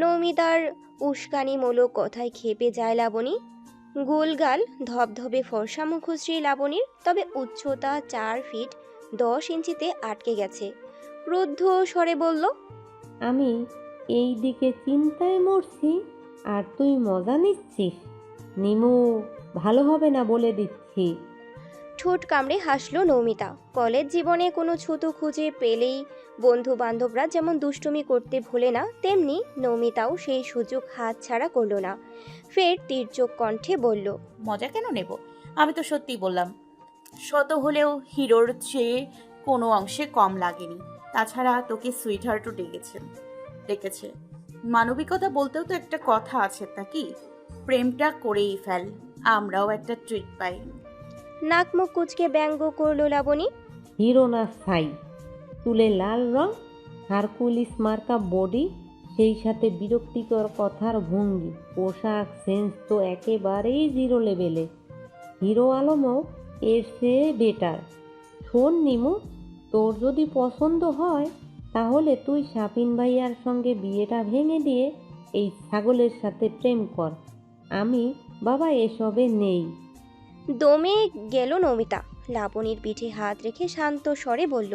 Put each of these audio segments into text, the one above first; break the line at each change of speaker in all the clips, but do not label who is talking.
নৌমিতার উস্কানিমূলক কথায় ক্ষেপে যায় লাবণী। গোলগাল ধবধবে ফর্সা মুখশ্রী লাবণীর, তবে উচ্চতা 4 ফিট 10 ইঞ্চিতে আটকে গেছে। ক্রুদ্ধ স্বরে বলল,
আমি এই দিকে চিন্তায় মরছি আর তুই মজা নিচ্ছিস। নিমু, ভালো হবে না বলে দিচ্ছি।
ঠোঁট কামড়ে হাসল নৌমিতা। কলেজ জীবনে কোনো ছুতো খুঁজে পেলেই বন্ধু বান্ধবরা যেমন দুষ্টুমি করতে ভুলে না, তেমনি নৌমিতাও সেই সুযোগ হাতছাড়া করল না। ফের তীর্যক কণ্ঠে বলল,
মজা কেন নেব? আমি তো সত্যিই বললাম, শত হলেও হিরোর চেয়ে কোনো অংশে কম লাগেনি। তাছাড়া তোকে সুইটহার্টও ডেকেছে। মানবিকতা বলতেও তো একটা কথা আছে, তা কি? প্রেমটা করেই ফেল, আমরাও একটা ট্রিট পাই।
নাক মুখ কুচকে ব্যঙ্গ করল লাবণী।
হিরো না ছাই, চুলে লাল রং, হারকুলিস মার্কা বডি, সেই সাথে বিরক্তিকর কথার ভঙ্গি, পোশাক সেন্স তো একেবারেই জিরো লেভেলে। হিরো আলমও এর চেয়ে বেটার। শোন নিমু, তোর যদি পছন্দ হয় তাহলে তুই শাপিন ভাইয়ার সঙ্গে বিয়েটা ভেঙে দিয়ে এই ছাগলের সাথে প্রেম কর। আমি বাবা এসবে নেই।
দমে গেল নমিতা। লাবণীর পিঠে হাত রেখে শান্ত স্বরে বলল,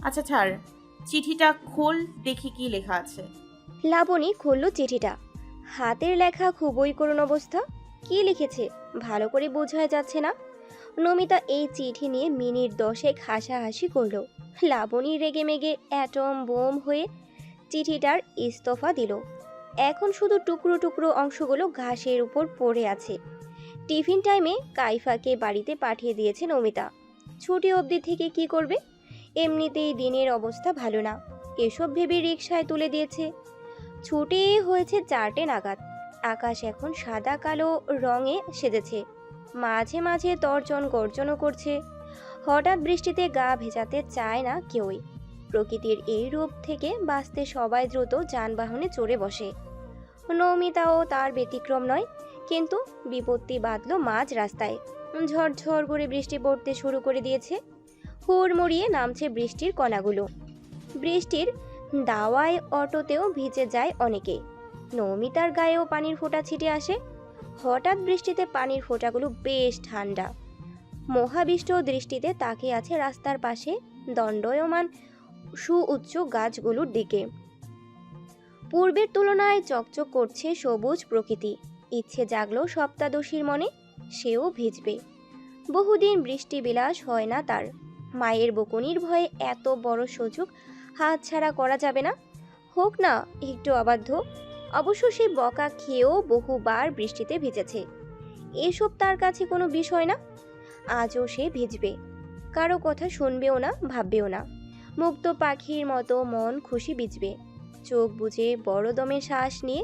আচ্ছা ছাড়, চিঠিটা খোল, দেখি কি লেখা আছে।
লাবণী খুলল চিঠিটা। হাতের লেখা খুবই করুণ অবস্থা। কি লিখেছে ভালো করে বোঝা যাচ্ছে না। নমিতা এই চিঠি নিয়ে মিনিট 10 হাসাহাসি করল। লাবণী রেগে মেগে অ্যাটম বোম হয়ে চিঠিটার ইস্তফা দিল। এখন শুধু টুকরো টুকরো অংশগুলো ঘাসের উপর পড়ে আছে। টিফিন টাইমে কাইফাকে বাড়িতে পাঠিয়ে দিয়েছে নমিতা। ছুটি অবধি থেকে কি করবে? এমনিতেই দিনের অবস্থা ভালো না, এসব ভেবে রিকশায় তুলে দিয়েছে। ছুটি হয়েছে 4টে নাগাদ। আকাশ এখন সাদা কালো রঙে সেজেছে, মাঝে মাঝে তর্জন গর্জনও করছে। হঠাৎ বৃষ্টিতে গা ভেজাতে চায় না কেউই। প্রকৃতির এই রূপ থেকে বাঁচতে সবাই দ্রুত যানবাহনে চড়ে বসে। নৌমিতাও তার ব্যতিক্রম নয়, কিন্তু বিপত্তি বাঁধল মাঝ রাস্তায়। ঝরঝর করে বৃষ্টি পড়তে শুরু করে দিয়েছে। হুড়মুড়িয়ে নামছে বৃষ্টির কণাগুলো। বৃষ্টির দাওয়ায় অটোতেও ভিজে যায় অনেকে। নৌমিতার গায়েও পানির ফোঁটা ছিটে আসে। হঠাৎ বৃষ্টিতে পানির ফোঁটাগুলো বেশ ঠান্ডা। মোহাবিষ্ট দৃষ্টিতে তাকিয়ে আছে রাস্তার পাশে দণ্ডায়মান সুউচ্চ গাছগুলোর দিকে। পূর্বের তুলনায় চকচক করছে সবুজ প্রকৃতি। ইচ্ছে জাগলো সপ্তাদশীর মনে, সেও ভিজবে। বহুদিন বৃষ্টি বিলাস হয় না তার। মায়ের বকুনির ভয়ে এত বড় সুযোগ হাতছাড়া করা যাবে না। হোক না একটু অবাধ্য। অবশ্য সে বকা খেয়েও বহুবার বৃষ্টিতে ভিজেছে। এসব তার কাছে কোনো বিষয় না। আজও সে ভিজবে। কারো কথা শুনবেও না, ভাববেও না। মুক্ত পাখির মতো মন খুশি ভিজবে। চোখ বুজে বড় দমে শ্বাস নিয়ে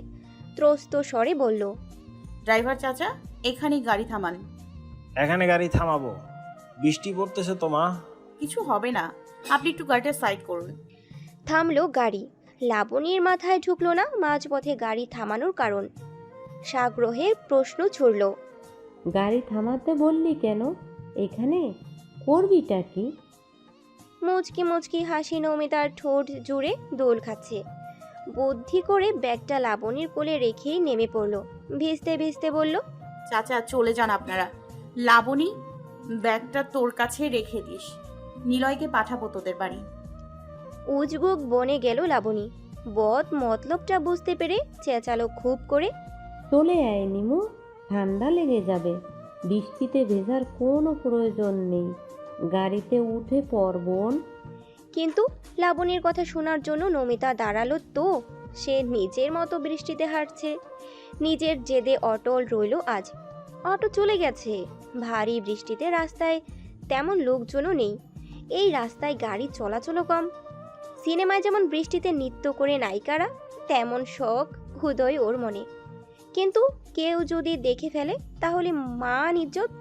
ত্রস্ত স্বরে বলল,
ড্রাইভার চাচা, এখানেই গাড়ি থামান।
এখানে গাড়ি থামাবো? বৃষ্টি পড়তেছে তো মা।
কিছু হবে না, আপনি একটু গাড়িটা সাইড করুন।
থামলো গাড়ি। লাবণীর মাথায় ঢুকলো না মাঝপথে গাড়ি থামানোর কারণ। সাগ্রহের প্রশ্ন ছুড়ল,
গাড়ি থামাতে বললি কেন? এখানে করবিটা কি?
মুচকি মুচকি হাসি নৌমিতার ঠোঁট জুড়ে দোল খাচ্ছে। বুদ্ধি করে ব্যাগটা লাবণীর কোলে রেখেই নেমে পড়ল। ভিজতে ভিজতে বলল,
চাচা চলে যান আপনারা। লাবণী, ব্যাগটা তোর কাছে রেখে দিস, নিলয়কে পাঠাবো তোদের বাড়ি।
উজবুক বনে গেল লাবণী। বদ মতলবটা বুঝতে পেরে চেঁচালো খুব করে,
চলে আয় নিমু, ঠান্ডা লেগে যাবে। বৃষ্টিতে ভেজার কোনো প্রয়োজন নেই, গাড়িতে উঠে পড় বোন।
কিন্তু লাবণীর কথা শোনার জন্য নমিতা দাঁড়ালো তো। সে নিজের মতো বৃষ্টিতে হাঁটছে, নিজের জেদে অটল রইল আজ। অটো চলে গেছে। ভারী বৃষ্টিতে রাস্তায় তেমন লোকজনও নেই। এই রাস্তায় গাড়ি চলাচলও কম। সিনেমায় যেমন বৃষ্টিতে নৃত্য করে নায়িকারা, তেমন শখ হুদয় ওর মনে। কিন্তু কেউ যদি দেখে ফেলে তাহলে মান ইজ্জত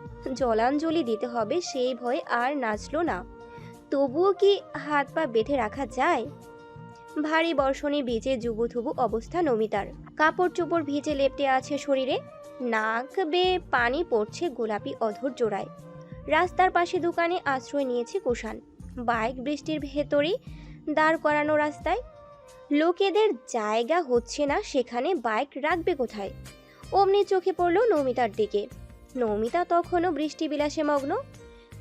জলাঞ্জলি দিতে হবে, সেই ভয়ে আর নাচলো না। তবুও কি হাত পা বেঁধে রাখা যায়? ভারী বর্ষণে ভিজে জুবুথুবু অবস্থা নমিতার। কাপড় চোপড় ভিজে লেপ্টে আছে শরীরে। নাক বেয়ে পানি পড়ছে গোলাপি অধর জোড়ায়। রাস্তার পাশে দোকানে আশ্রয় নিয়েছে কুষাণ। বাইক বৃষ্টির ভেতরেই দাঁড় করানো রাস্তায়। লোকেদের জায়গা হচ্ছে না, সেখানে বাইক রাখবে কোথায়? অমনি চোখে পড়ল নমিতার দিকে। নমিতা তখনও বৃষ্টি বিলাসে মগ্ন।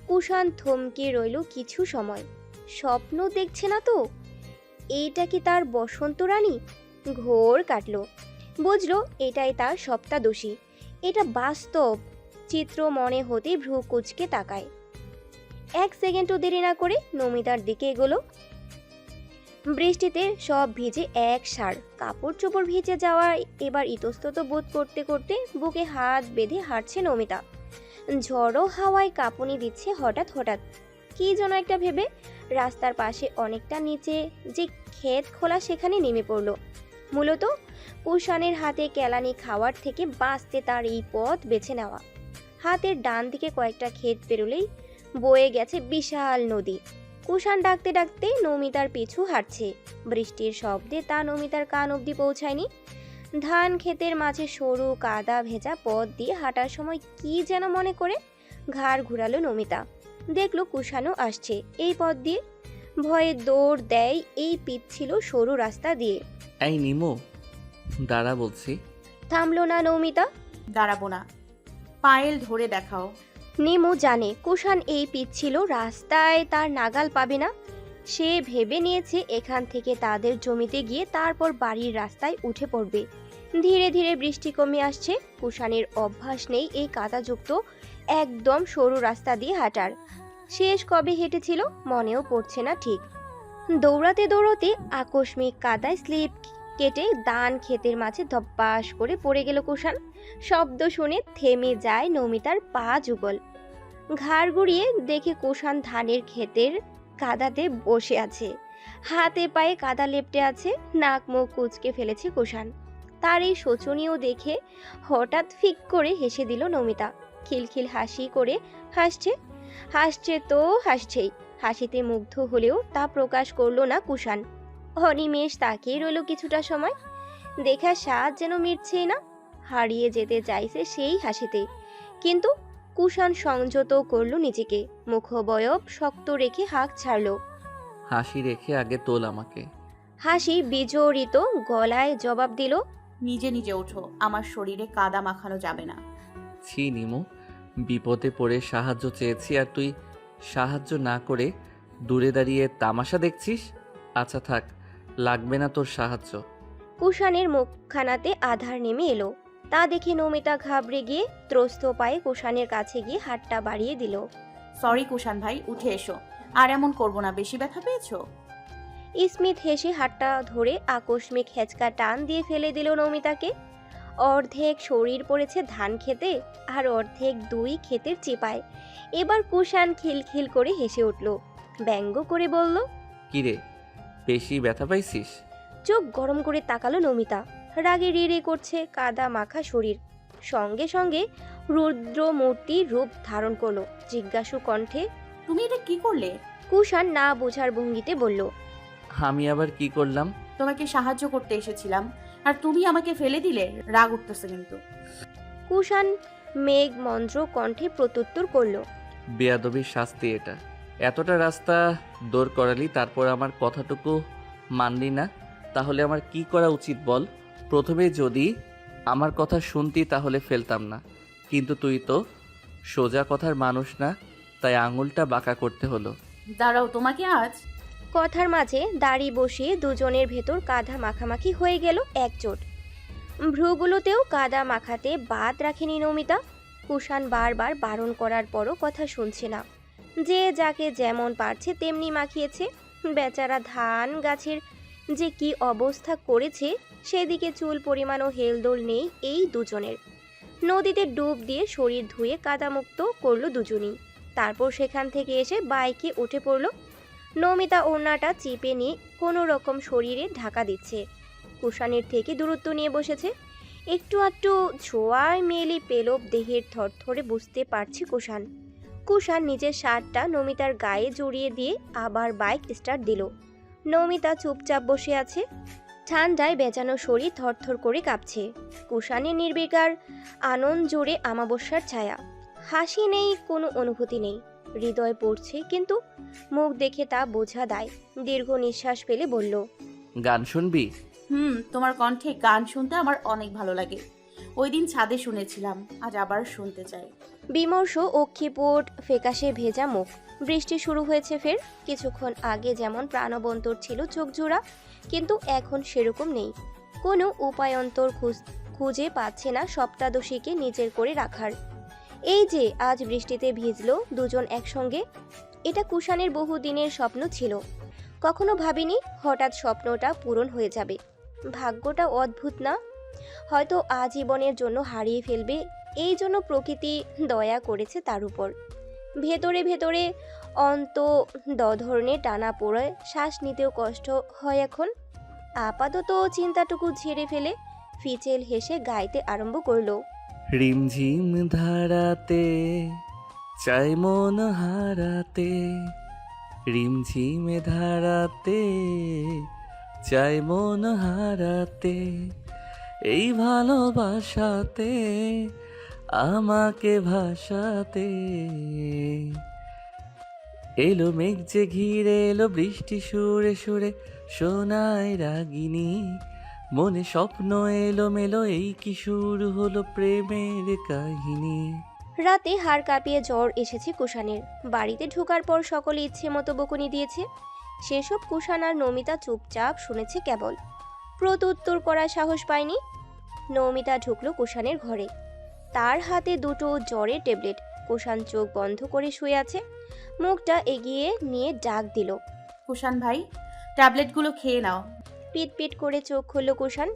কুষাণ থমকে রইল কিছু সময়। স্বপ্ন দেখছে না তো? এইটা কি তার বসন্ত রানী? ঘোর কাটল, বুঝলো এটাই তার সপ্তাদোষী। এটা বাস্তব চিত্র মনে হতে ভ্রু কুঁচকে তাকায়। এক সেকেন্ডও দেরি না করে নমিতার দিকে এগোলো। বৃষ্টিতে সব ভিজে এক সার, কাপড় চোপড় ভিজে যাওয়ায় এবার ইতস্তত বোধ করতে করতে বুকে হাত বেঁধে হাঁটছে নমিতা। ঝড়ো হাওয়ায় কাঁপুনি দিচ্ছে হঠাৎ হঠাৎ। কি যেন একটা ভেবে রাস্তার পাশে অনেকটা নিচে যে ক্ষেত খোলা, সেখানে নেমে পড়ল। মূলত কুষাণের হাতে কেলানি খাওয়ার থেকে বাঁচতে তার এই পথ বেছে নেওয়া। হাতের ডান দিকে কয়েকটা ক্ষেত পেরোলেই বয়ে গেছে বিশাল নদী। কুষাণ ডাকতে ডাকতে নমিতার পিছু হাঁটছে। বৃষ্টির শব্দে তা নমিতার কান অবধি পৌঁছায়নি। ধান ক্ষেতের মাঝে সরু কাদা ভেজা পথ দিয়ে হাঁটার সময় কি যেন মনে করে ঘাড় ঘুরালো নমিতা। দেখলো কুষাণও আসছে এই পথ দিয়ে। ভয়ে দৌড় দেয় এই পিচ্ছিল সরু রাস্তা দিয়ে।
এই নিমো, দাঁড়া বলছি।
থামলো না নমিতা।
দাঁড়াবো না, পায়েল ধরে দেখাও।
নিমু জানে কুষাণ এই পিচ্ছিল রাস্তায় তার নাগাল পাবে না। সে ভেবে নিয়েছে এখান থেকে তাদের জমিতে গিয়ে তারপর বাড়ির রাস্তায় উঠে পড়বে। ধীরে ধীরে বৃষ্টি কমে আসছে। কুষাণের অভ্যাস নেই এই কাদাযুক্ত একদম সরু রাস্তা দিয়ে হাঁটার। শেষ কবে হেঁটেছিল মনেও পড়ছে না ঠিক। দৌড়াতে দৌড়াতে আকস্মিক কাদায় স্লিপ কেটে ধান ক্ষেতের মাঝে ধপ্পাস করে পড়ে গেল কুষাণ। শব্দ শুনে থেমে যায় নমিতার পা যুগল। ঘাড় ঘুরিয়ে দেখে কুষাণ ধানের ক্ষেতের কাদাতে বসে আছে। হাতে পায়ে কাদা লেপ্টে আছে, নাক মুখ কুঁচকে ফেলেছে কুষাণ। তার এই শোচনীয় দেখে হঠাৎ ফিক করে হেসে দিল নমিতা। খিলখিল হাসি করে হাসছে। হাসছে তো হাসছেই, হাসিতে মুগ্ধ হলেও তা প্রকাশ করলো না কুষাণ। অনিমেষ তাকিয়ে রইল কিছুটা সময়। দেখার স্বাদ যেন মিটছেই না, হারিয়ে যেতে চাইছে সেই হাসিতে। কিন্তু কুষাণ সংযত করলো নিজেকে, মুখবয়ব শক্ত রেখে হাঁক ছাড়ল।
হাসি রেখে আগে তোল আমাকে।
হাসি বিজড়িত গলায় জবাব দিল,
নিজে নিজে ওঠো, আমার শরীরে কাদা মাখানো যাবে না।
ছি নিমো, বিপদে পড়ে সাহায্য চেয়েছি আর তুই সাহায্য না করে দূরে দাঁড়িয়ে তামাশা দেখছিস। আচ্ছা থাক, লাগবে না তোর সাহায্য।
কুষাণের মুখখানাতে আধার নেমে এলো। তা দেখে নমিতা ঘাবড়ে গিয়ে ত্রস্ত পায়ে কুষাণের কাছে গিয়ে হাতটা বাড়িয়ে দিল।
সরি কুষাণ ভাই, উঠে এসো। আর এমন করবো না, বেশি ব্যথা পেয়েছো?
স্মিথ হেসে হাতটা ধরে আকস্মিক হেঁচকা টান দিয়ে ফেলে দিল নমিতাকে। অর্ধেক শরীর পড়েছে ধান খেতে আর অর্ধেক দুই ক্ষেতের চিপায়। এবার কুষাণ খিলখিল করে হেসে উঠল, ব্যঙ্গ করে বলল,
কিরে, বেশি ব্যথা পাইছিস?
চোখ গরম করে তাকালো নমিতা। রাগে রিড়ে করছে কাদা মাখা শরীর। সঙ্গে সঙ্গে রুদ্র মূর্তি রূপ ধারণ করলো, জিজ্ঞাসু কণ্ঠে।
তুমি এটা কি করলে?
কুষাণ না বোঝার ভঙ্গিতে বলল,
আমি আবার কি করলাম?
তোমাকে সাহায্য করতে এসেছিলাম আর তুমি আমাকে ফেলে দিলে। রাগ উঠতেছে কিন্তু।
কুষাণ মেঘ মন্ত্র কণ্ঠে প্রত্যুত্তর করল,
বেয়াদবির শাস্তি এটা। এতটা রাস্তা দৌড় করালি, তারপর আমার কথাটুকু মানলি না। তাহলে আমার কি করা উচিত বল? প্রথমে যদি আমার কথা শুনতি তাহলে ফেলতাম না, কিন্তু তুই তো সোজা কথার মানুষ না, তাই আঙুলটা বাঁকা করতে হলো।
দাঁড়াও, তোমাকে আজ।
কথার মাঝে দাড়ি বসিয়ে দুজনের ভেতর কাদা মাখামাখি হয়ে গেল একজোট। ভ্রুগুলোতেও কাদা মাখাতে বাদ রাখেনি নমিতা। কুষাণ বারবার বারণ করার পরও কথা শুনছে না। যে যাকে যেমন পারছে তেমনি মাখিয়েছে। বেচারা ধান গাছের যে কি অবস্থা করেছে সেদিকে চুল পরিমাণও হেলদোল নেই এই দুজনের। নদীতে ডুব দিয়ে শরীর ধুয়ে কাদামুক্ত করলো দুজনই। তারপর সেখান থেকে এসে বাইকে উঠে পড়ল। নমিতা ওড়নাটা চিপে নিয়ে কোনো রকম শরীরে ঢাকা দিচ্ছে। কুষাণের থেকে দূরত্ব নিয়ে বসেছে। একটু একটু ছোঁয়ায় মেলি পেলব দেহের থরথরে বুঝতে পারছে কুষাণ। কুষাণ নিজের শার্টটা নমিতার গায়ে জড়িয়ে দিয়ে আবার বাইক স্টার্ট দিল। নমিতা চুপচাপ বসে আছে। ঠান্ডায় বেজানো শরীর থরথর করে কাঁপছে। কুষাণের নির্বিকার আনন্দ জুড়ে আমাবস্যার ছায়া। হাসি নেই, কোনো অনুভূতি নেই। হৃদয় পড়ছে, কিন্তু মুখ দেখে তা বোঝা দায়। দীর্ঘ নিঃশ্বাস ফেলে বলল,
গান শুনবি?
তোমার কণ্ঠে গান শুনতে আমার অনেক ভালো লাগে। ওই দিন ছাদে শুনেছিলাম, আজ আবার শুনতে চাই।
বিমর্ষ অক্ষিপুট ফেকাশে ভেজা মুখ। বৃষ্টি শুরু হয়েছে ফের। কিছুক্ষণ আগে যেমন প্রাণবন্তর ছিল চোখ জোড়া, কিন্তু এখন সেরকম নেই। কোনো উপায়ন্তর খুঁজে পাচ্ছে না সপ্তাদশীকে নিজের করে রাখার। এই যে আজ বৃষ্টিতে ভিজলো দুজন একসঙ্গে, এটা কুষাণের বহুদিনের স্বপ্ন ছিল। কখনো ভাবিনি হঠাৎ স্বপ্নটা পূরণ হয়ে যাবে। ভাগ্যটা অদ্ভুত না? হয়তো আজীবনের জন্য হারিয়ে ফেলবে, এই জন্য প্রকৃতি দয়া করেছে তার উপর। ভেতরে ভেতরে দধর্ণে টানা পড়ে শ্বাস নিতেও কষ্ট হয় এখন। আপাতত চিন্তাটুকু ঝেড়ে ফেলে ফিচেল হেসে গাইতে আরম্ভ করলো।
রিমঝিম ধারাতে চাই মন হারাতে, রিমঝিম ধারাতে চাই মন হারাতে, এই ভালোবাসাতে আমাকে ভাসাতে। এলো মেঘ যে ঘিরে এলো বৃষ্টি সুরে সুরে শোনায় রাগিনী, মনে স্বপ্ন এলো মেলো, এই কি শুরু হলো প্রেমের কাহিনী।
রাতে হাড় কাঁপিয়ে জ্বর এসেছে কুষাণের। বাড়িতে ঢোকার পর সকলে ইচ্ছে মতো বকুনি দিয়েছে। সেসব কুষাণ আর নমিতা চুপচাপ শুনেছে কেবল, প্রত্যুত্তর করার সাহস পায়নি। নমিতা ঢুকলো কুষাণের ঘরে। তার হাতে দুটো জ্বরের ট্যাবলেট। কুষাণ চোখ বন্ধ করে শুয়ে আছে। মুখটা এগিয়ে নিয়ে ডাক দিল,
কুষাণ ভাই, ট্যাবলেটগুলো খেয়ে নাও।
পিট পিট করে চোখ খুলল কুষাণ।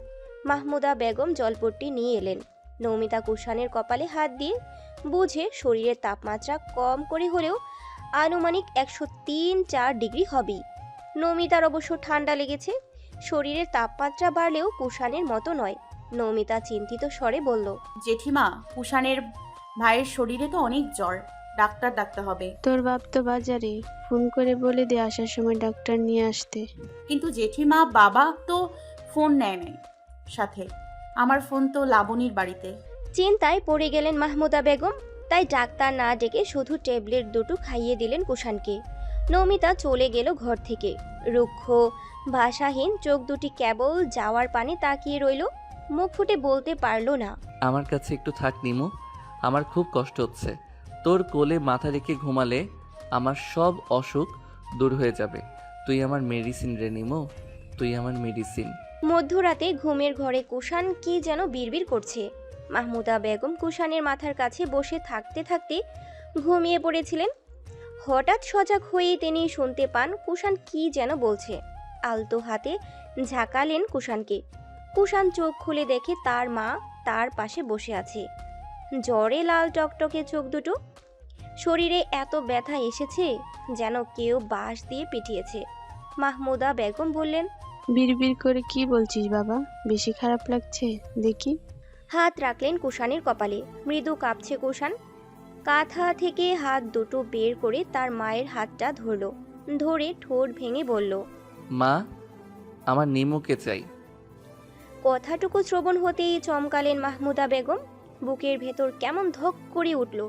মাহমুদা বেগম জলপট্টি নিয়ে এলেন। নমিতা কুষাণের কপালে হাত দিয়ে বুঝে শরীরের তাপমাত্রা কম করে হলেও আনুমানিক 103-4 ডিগ্রি হবেই। নমিতার অবশ্য ঠান্ডা লেগেছে। শরীরের তাপমাত্রা বাড়লেও কুষাণের মতো নয়। নমিতা চিন্তিত স্বরে বলল,
জেঠিমা, কুষাণের ভাইয়ের শরীরে তো অনেক জ্বর, ডাক্তার ডাকতে হবে।
তোর বাপ তো বাজারে, ফোন করে বলে দে আসার সময় ডাক্তার নিয়ে আসতে।
কিন্তু জেঠিমা, বাবা তো ফোন নেয় নাই সাথে, আমার ফোন তো লাবণীর বাড়িতে।
চিন্তায় পড়ে গেলেন মাহমুদা বেগম। তাই ডাক্তার না ডেকে শুধু ট্যাবলেট দুটো খাইয়ে দিলেন কুষাণকে। নমিতা চলে গেল ঘর থেকে। রুক্ষ ভাষাহীন চোখ দুটি কেবল যাওয়ার পানে তাকিয়ে রইল। মুখ ফুটে বলতে পারল না।
আমার কাছে একটু থাক নিমু, আমার খুব কষ্ট হচ্ছে। তোর কোলে মাথা রেখে ঘুমালে আমার সব অসুখ দূর হয়ে যাবে। তুই আমার মেডিসিন রে নিমু, তুই আমার মেডিসিন।
মধ্যরাতে ঘুমের ঘরে কুষাণ কি যেন বিড়বিড় করছে। মাহমুদা বেগম কুষাণের মাথার কাছে বসে থাকতে থাকতে ঘুমিয়ে পড়েছিলেন। হঠাৎ সজাগ হয়ে তিনি শুনতে পান কুষাণ কি যেন বলছে। আলতো হাতে ঝাঁকালেন কুষাণকে। কুষাণ চোখ খুলে দেখে তার মা তার পাশে বসে আছে। জ্বরে লাল টকটকে চোখ দুটো। শরীরে এত ব্যথা এসেছে যেন কেউ বাঁশ দিয়ে পিটিয়েছে। মাহমুদা বেগম বললেন,
বিড়বিড় করে কি বলছিস বাবা? বেশি খারাপ লাগছে দেখি।
হাত রাখলেন কুষাণের কপালে। মৃদু কাঁপছে কুষাণ। কাঁথা থেকে হাত দুটো বের করে তার মায়ের হাতটা ধরল। ধরে ঠোঁট ভেঙে বলল,
মা, আমার নিমুকে চাই।
কথাটুকু শ্রবণ হতেই চমকালেন মাহমুদা বেগম। বুকের ভেতর কেমন ধক করে উঠল।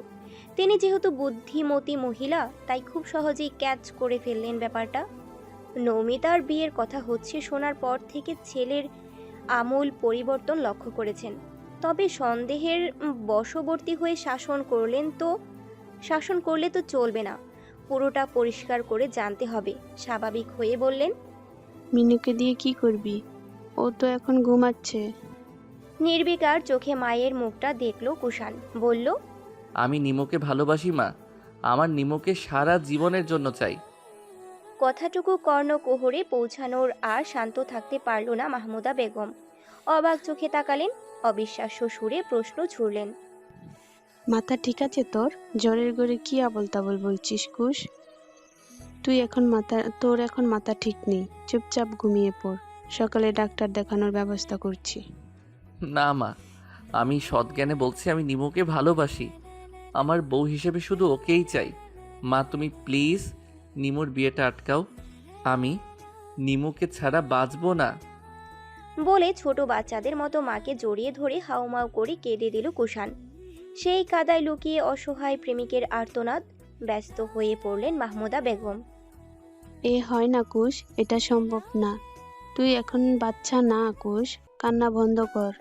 তিনি যেহেতু বুদ্ধিমতী মহিলা, তাই খুব সহজেই ক্যাচ করে ফেললেন ব্যাপারটা। নমিতার বিয়ের কথা হচ্ছে শোনার পর থেকে ছেলের আমূল পরিবর্তন লক্ষ্য করেছেন। তবে সন্দেহের বশবর্তী হয়ে শাসন করলে তো চলবে না। পুরোটা পরিষ্কার করে জানতে হবে। স্বাভাবিক হয়ে বললেন,
মিনুকে দিয়ে কি করবি? ও তো এখন ঘুমাচ্ছে।
নির্বিকার চোখে মায়ের মুখটা দেখলো কুষাণ। বলল,
আমি নিমুকে ভালোবাসি মা, আমার নিমুকে সারা জীবনের জন্য চাই।
কথাটুকু কর্ণকুহরে পৌঁছানোর আর শান্ত থাকতে পারল না মাহমুদা বেগম। অবাক চোখে তাকালেন। অবিশ্বাস্য সুরে প্রশ্ন ছুড়লেন,
মাথা ঠিক আছে তোর? জ্বরের ঘরে কি আবল তাবল বলছিস কুশ? তোর এখন মাথা ঠিক নেই। চুপচাপ ঘুমিয়ে পড়। সকালে ডাক্তার দেখানোর ব্যবস্থা করছি।
না মা, আমি সৎজ্ঞানে বলছি আমি নিমুকে ভালোবাসি। আমার বউ হিসেবে শুধু ওকেই চাই। মা, তুমি প্লিজ নিমুর বিয়েটা আটকাও। আমি নিমুকে ছাড়া বাঁচবো না।
বলে ছোট বাচ্চাদের মতো মাকে জড়িয়ে ধরে হাউমাউ করে কেঁদে দিল কুষাণ। সেই কাদায় লুকিয়ে অসহায় প্রেমিকের আর্তনাদ। ব্যস্ত হয়ে পড়লেন মাহমুদা বেগম।
এ হয় না কুশ, এটা সম্ভব না। তুই এখন বাচ্চা না কুশ, কান্না বন্ধ কর।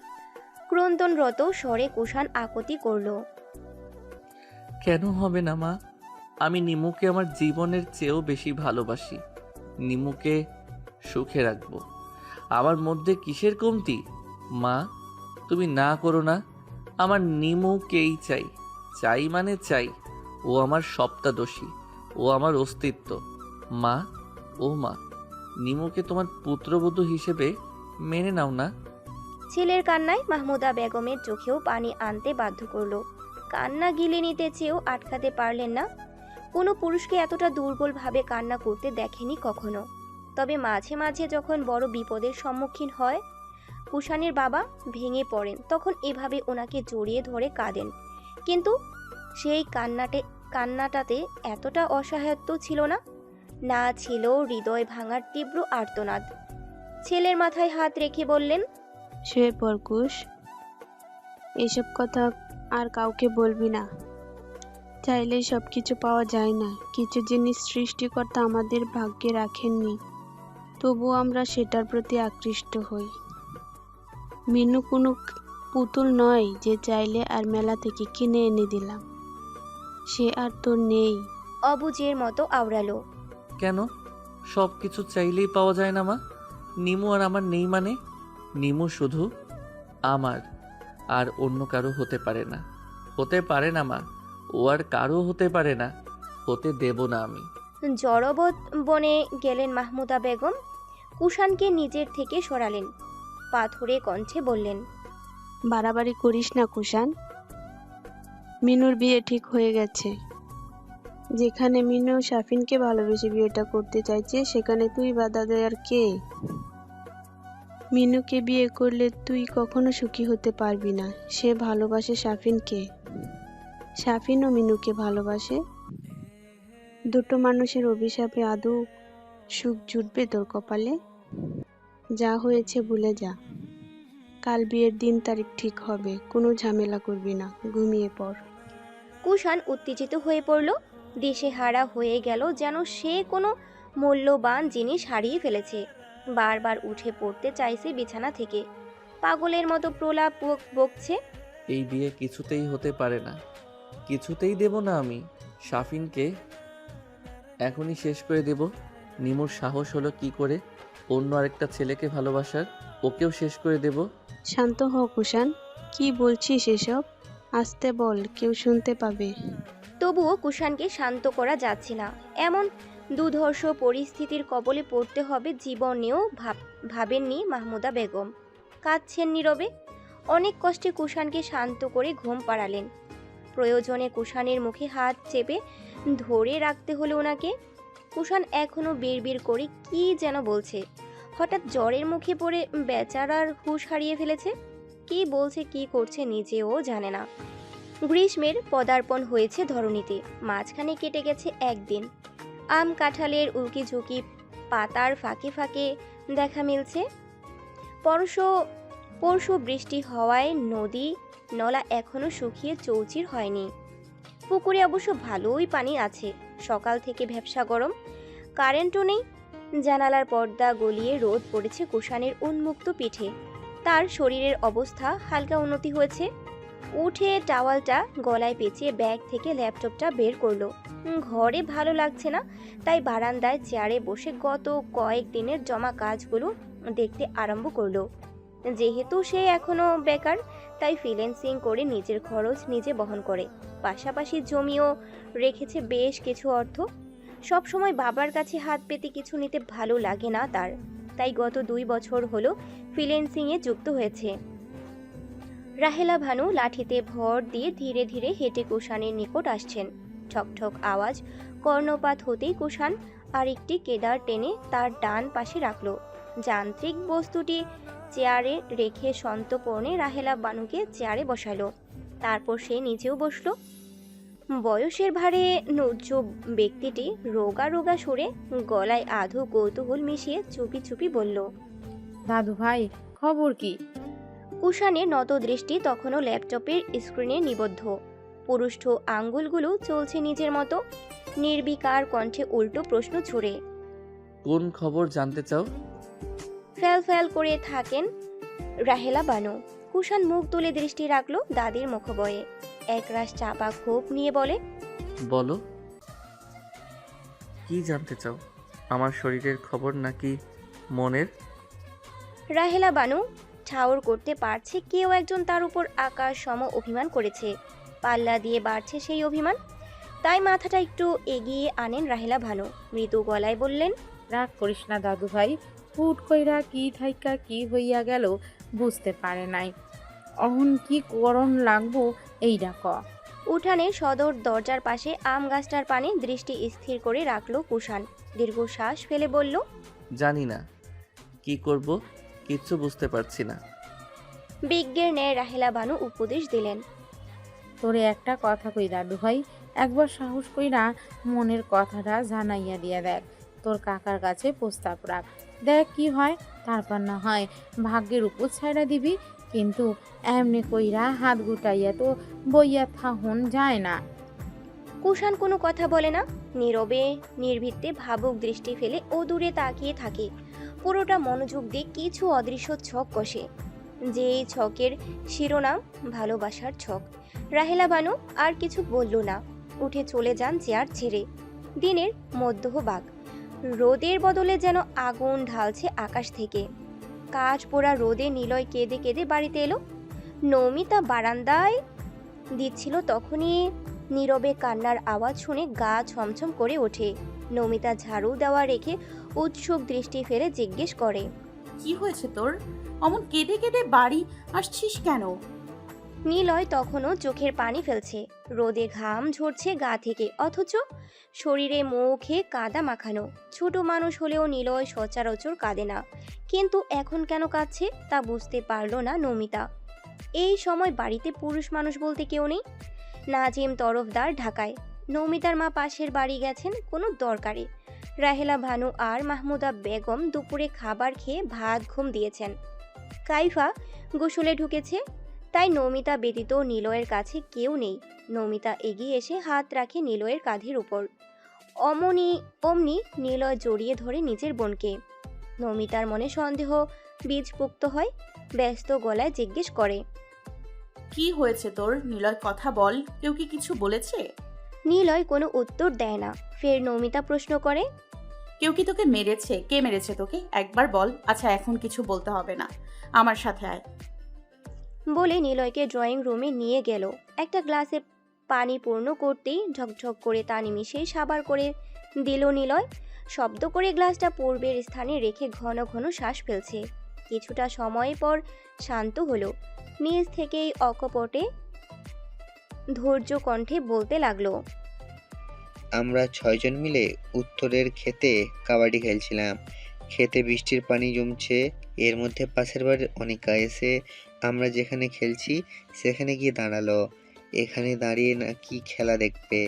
ক্রন্দনরত স্বরে কুষাণ আকুতি করল।
কেন হবে না মা? আমি নিমুকে আমার জীবনের চেয়েও বেশি ভালোবাসি। নিমুকে সুখে রাখবো। আমার মধ্যে কিসের কমতি? মা, তুমি না করো না। আমার নিমুকেই চাই। চাই মানে চাই। ও আমার সপ্তাদোষী। ও আমার অস্তিত্ব। মা, ও মা, নিমুকে তোমার পুত্রবধূ হিসেবে মেনে নাও না।
ছেলের কান্নায় মাহমুদা বেগমের চোখেও পানি আনতে বাধ্য করলো। কান্না গিলে নিতে চেয়েও আটকাতে পারলেন না। কোনো পুরুষকে এতটা দুর্বলভাবে কান্না করতে দেখেনি কখনো। তবে মাঝে মাঝে যখন বড় বিপদের সম্মুখীন হয়, কুষাণের বাবা ভেঙে পড়েন, তখন এভাবে ওনাকে জড়িয়ে ধরে কাঁদেন। কিন্তু সেই কান্নাটাতে এতটা অসহায়ত্ব ছিল না। না ছিল হৃদয় ভাঙার তীব্র আর্তনাদ। ছেলের মাথায় হাত রেখে বললেন,
শুয়ে পড় কুশ, এসব কথা আর কাউকে বলবি না। চাইলেই সব কিছু পাওয়া যায় না। কিছু জিনিস সৃষ্টিকর্তা আমাদের ভাগ্যে রাখেননি, তবুও আমরা সেটার প্রতি আকৃষ্ট হই। মিনু কোনো পুতুল নয় যে চাইলে আর মেলা থেকে কিনে এনে দিলাম। সে আর তোর নেই।
অবুঝের মতো আওড়ালো।
কেন? সব কিছু চাইলেই পাওয়া যায় না মা? নিমু আর আমার নেই মানে? নিমু শুধু আমার, আর অন্য কারো হতে পারে না। হতে পারে না মা। ও আর কারো হতে পারে না। হতে দেব না আমি।
জড়বৎ বনে গেলেন মাহমুদা বেগম। কুষাণকে নিজের থেকে সরালেন। পাথরে কণ্ঠে বললেন,
বাড়াবাড়ি করিস না কুষাণ। মিনুর বিয়ে ঠিক হয়ে গেছে। যেখানে মিনু শাফিনকে ভালোবেসে বিয়েটা করতে চাইছে, সেখানে তুই বাধা দেওয়ার কে? মিনুকে বিয়ে করলে তুই কখনো সুখী হতে পারবি না। সে ভালোবাসে শাফিনকে, শাফিনও মিনুকে ভালোবাসে। দুটো মানুষের অভিশাপে আদৌ সুখ জুটবে তোর কপালে? যা হয়েছে ভুলে যা। কাল বিয়ের দিন তারিখ ঠিক হবে, কোনো ঝামেলা করবি না, ঘুমিয়ে পড়।
কুষাণ উত্তেজিত হয়ে পড়ল। দিশেহারা হয়ে গেল, যেন সে কোনো মূল্যবান জিনিস হারিয়ে ফেলেছে। বারবার উঠে পড়তে চাইছে বিছানা থেকে। পাগলের মতো প্রলাপ বকছে।
এই বিয়ে কিছুতেই হতে পারে না। কিছুতেই দেব না আমি। শাফিনকে এখনই শেষ করে দেব। নিমুর সাহস হলো কি করে অন্য আরেকটা ছেলেকে ভালোবাসার? ওকেও শেষ করে দেব।
শান্ত হ কুষাণ, কি বলছিস এসব? আস্তে বল, কেউ শুনতে পাবে।
তবুও কুষাণকে শান্ত করা যাচ্ছে না। এমন দুধর্ষ পরিস্থিতির কবলে পড়তে হবে জীবনেও ভাবেননি মাহমুদা বেগম। কাঁদছেন নীরবে। অনেক কষ্টে কুষাণকে শান্ত করে ঘুম পাড়ালেন। প্রয়োজনে কুষাণের মুখে হাত চেপে ধরে রাখতে হলো ওনাকে। কুষাণ এখনো বিড়বিড় করে কি যেন বলছে। হঠাৎ জ্বরের মুখে পড়ে বেচারার হুঁশ হারিয়ে ফেলেছে। কি বলছে কি করছে নিজেও জানে না। গ্রীষ্মের পদার্পণ হয়েছে ধরণীতে। মাঝখানে কেটে গেছে একদিন। আম কাঁঠালের উকি ঝুঁকি পাতার ফাঁকে ফাঁকে দেখা মিলছে। পরশু বৃষ্টি হওয়ায় নদী নলা এখনো শুকিয়ে চৌচির হয়নি। পুকুরে অবশ্য ভালোই পানি আছে। সকাল থেকে ভ্যাপসা গরম, কারেন্টও নেই। জানালার পর্দা গলিয়ে রোদ পড়েছে কুষাণের উন্মুক্ত পিঠে। তার শরীরের অবস্থা হালকা উন্নতি হয়েছে। উঠে টাওয়ালটা গলায় পেঁচিয়ে ব্যাগ থেকে ল্যাপটপটা বের করলো। ঘরে ভালো লাগছে না, তাই বারান্দায় চেয়ারে বসে গত কয়েকদিনের জমা কাজগুলো দেখতে আরম্ভ করলো। যেহেতু সে এখনো বেকার, তাই ফ্রিল্যান্সিং করে নিজের খরচ নিজে বহন করে। পাশাপাশি জমিও রেখেছে বেশ কিছু অর্থ। সব সময় বাবার কাছে হাত পেতে কিছু নিতে ভালো লাগে না তার, তাই গত 2 বছর হলো ফ্রিল্যান্সিংয়ে যুক্ত হয়েছে। রাহেলা ভানু লাঠিতে ভর দিয়ে ধীরে ধীরে হেঁটে কুষাণের নিকট আসছেন। ঠকঠক আওয়াজ কর্ণপাত হতেই কুষাণ আরেকটি কেদার টেনে তার ডান পাশে রাখল। যান্ত্রিক বস্তুটি চেয়ারে রেখে সন্তর্পণে রাহেলা বানুকে চেয়ারে বসালো। তারপর সে নিজেও বসলো। বয়সের ভারে নুজ্জ ব্যক্তিটি রোগা রোগা সরে গলায় আধো কৌতূহল মিশিয়ে চুপি চুপি বলল,
দাদু ভাই, খবর কি?
কুষাণের নত দৃষ্টি তখনও ল্যাপটপের স্ক্রিনে নিবদ্ধ। পুরুষ্ঠ আঙ্গুলগুলো চলছে নিজের মতো। নির্বিকার কণ্ঠে উল্টো প্রশ্ন ছুড়ে,
কোন খবর জানতে চাও?
ফ্যাল ফ্যাল করে থাকেন রাহেলা বানু। কুষাণ মুখ তুলে দৃষ্টি রাখলো দাদির মুখবয়ে, একরাশ চাপা ক্ষোভ নিয়ে বলে,
বলো, কি জানতে চাও? আমার শরীরের খবর নাকি মনের?
রাহেলা বানু ঠাউর করতে পারছে কেউ একজন তার উপর আকাশ সম অভিমান করেছে। পাল্লা দিয়ে বাড়ছে সেই অভিমান। তাই মাথাটা একটু এগিয়ে আনেন রাহেলা ভানু, মৃদু গলায় বললেন,
রাগ করিস না দাদু ভাই, হুট কইরা কি থাইকা কি হইয়া গেল বুঝতে পারে নাই। অহন কি করণ লাগবো এইটা ক।
উঠানের সদর দরজার পাশে আম গাছটার পানে দৃষ্টি স্থির করে রাখলো কুষাণ। দীর্ঘশ্বাস ফেলে বলল,
জানি না কি করব, কিচ্ছু বুঝতে পারছি না।
বিজ্ঞের ন্যায় রাহেলা বানু উপদেশ দিলেন,
তোরে একটা কথা কই দাদু ভাই, একবার সাহস কইরা মনের কথাটা জানাইয়া দিয়া দেখ। তোর কাকার কাছে প্রস্তাব রাখ, দেখ কি হয়। তারপর না হয় ভাগ্যের উপর ছাইড়া দিবি, কিন্তু এমনি কইরা হাত গুটাইয়া তো বইয়া থাহন যায় না।
কুষাণ কোনো কথা বলে না, নীরবে নির্ভীতে ভাবুক দৃষ্টি ফেলে ও দূরে তাকিয়ে থাকে। পুরোটা মনোযোগ দিয়ে কিছু অদৃশ্য ছক কষে, যেই ছকের শিরোনাম ভালোবাসার ছক। রাহেলা বানু আর কিছু বলল না, উঠে চলে যান চেয়ার ছেড়ে। দিনের মধ্যভাগ, রোদের বদলে যেন আগুন ঢালছে আকাশ থেকে। কাজ পোড়া রোদে নিলয় কেঁদে কেঁদে বাড়িতে এলো। নৌমিতা বারান্দায় দিচ্ছিল, তখনই নীরবে কান্নার আওয়াজ শুনে গা ছমছম করে ওঠে। নৌমিতা ঝাড়ু দেওয়া রেখে উৎসুক দৃষ্টি ফেলে জিজ্ঞেস করে,
কি হয়েছে তোর? অমন কেঁদে কেঁদে বাড়ি আসছিস কেন?
নিলয় তখনও চোখের পানি ফেলছে। রোদে ঘাম ঝরছে গা থেকে, অথচ শরীরে মুখে কাদা মাখানো। ছোট মানুষ হলেও নিলয় সচরাচর কাঁদে না, কিন্তু এখন কেন কাঁদছে তা বুঝতে পারল না নমিতা। এই সময় বাড়িতে পুরুষ মানুষ বলতে কেউ নেই। নাজিম তরফদার ঢাকায়, নৌমিতার মা পাশের বাড়ি গেছেন কোনো দরকারে। রাহেলা ভানু আর মাহমুদা বেগম দুপুরে খাবার খেয়ে ভাত ঘুম দিয়েছেন। কাইফা গোসলে ঢুকেছে, তাই নৌমিতা ব্যতীত নিলয়ের কাছে কেউ নেই। নৌমিতা এগিয়ে এসে হাত রাখে নিলয়ের কাঁধের উপর। অমনি নিলয় জড়িয়ে ধরে নিজের বোনকে। নৌমিতার মনে সন্দেহ বীজ পুক্ত হয়, ব্যস্ত গলায় জিজ্ঞেস করে,
কি হয়েছে তোর? নিলয়, কথা বল। কেউ কি কিছু বলেছে?
নিলয় কোনো উত্তর দেয় না। ফের নৌমিতা প্রশ্ন করে,
কেউ কি তোকে মেরেছে? কে মেরেছে তোকে? একবার বল। আচ্ছা, এখন কিছু বলতে হবে না, আমার সাথে আয়।
বলে নিলয়কে ড্রয়িং রুমে নিয়ে গেল। একটা গ্লাসে পানি পূর্ণ করতেই ঝকঝক করে তা নিমিশেই সাবার করে দিল নিলয়। শব্দ করে গ্লাসটা পূর্বের স্থানে রেখে ঘন ঘন শ্বাস ফেলছে। কিছুটা সময় পর শান্ত হলো। নিজ থেকেই অকপটে ধৈর্য কণ্ঠে বলতে লাগলো,
আমরা 6 জন মিলে উত্তরের ক্ষেতে কাবাডি খেলছিলাম। ক্ষেতে বৃষ্টির পানি জমছে, এর মধ্যে পাশের বাড়ির অনিকা এসে আমরা যেখানে খেলছি সেখানে গিয়ে দাঁড়ালো। এখানে দাঁড়িয়ে নাকি খেলা দেখবে।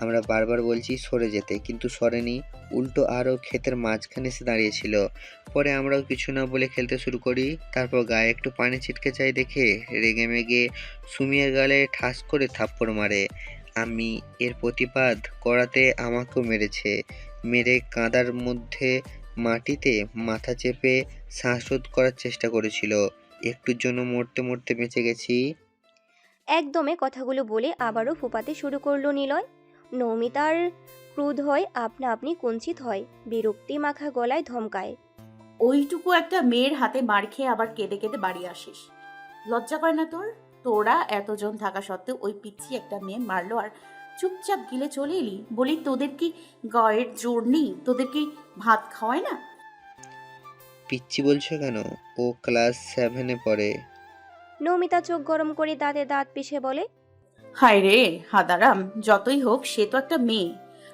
আমরা বারবার বলছি সরে যেতে, কিন্তু সরেনি, উল্টো আরও ক্ষেতের মাঝখানে এসে দাঁড়িয়েছিল। পরে আমরাও কিছু না বলে খেলতে শুরু করি। তারপর গায়ে একটু পানি ছিটকে যায় দেখে রেগে মেগে সুমিয়ার গালে ঠাস করে থাপ্পড় মারে। আমি এর প্রতিবাদ করাতে আমাকেও মেরেছে। মেরে কাঁদার মধ্যে মাটিতে মাথা চেপে শ্বাসরোধ করার চেষ্টা করেছিল। একটুর জন্য মরতে মরতে বেঁচে গেছি।
একদমে কথাগুলো বলে আবারও ফুপাতে শুরু করলো নিলয়। নৌমিতার ক্রোধ হয় আপনা আপনি কুঞ্চিত হয়, বিরক্তি মাখা গলায় ধমকায়,
ওইটুকু একটা মেয়ের হাতে মার খেয়ে আবার কেঁদে কেঁদে বাড়ি আসিস? লজ্জা করে না তোর? তোরা এতজন থাকা সত্ত্বেও ওই পিচ্ছি একটা মেয়ে মারলো আর চুপচাপ গিলে চলে এলি? বলি, তোদের কি গায়ের জোর নেই? তোদের কি ভাত খাওয়ায় না?
পিচ্ছি বলছো কেন? ও ক্লাস 7-এ পড়ে।
নৌমিতা চোখ গরম করে দাঁতে দাঁত পিষে বলে,
হায় রে হাদারাম, যতই হোক সে তো একটা মেয়ে,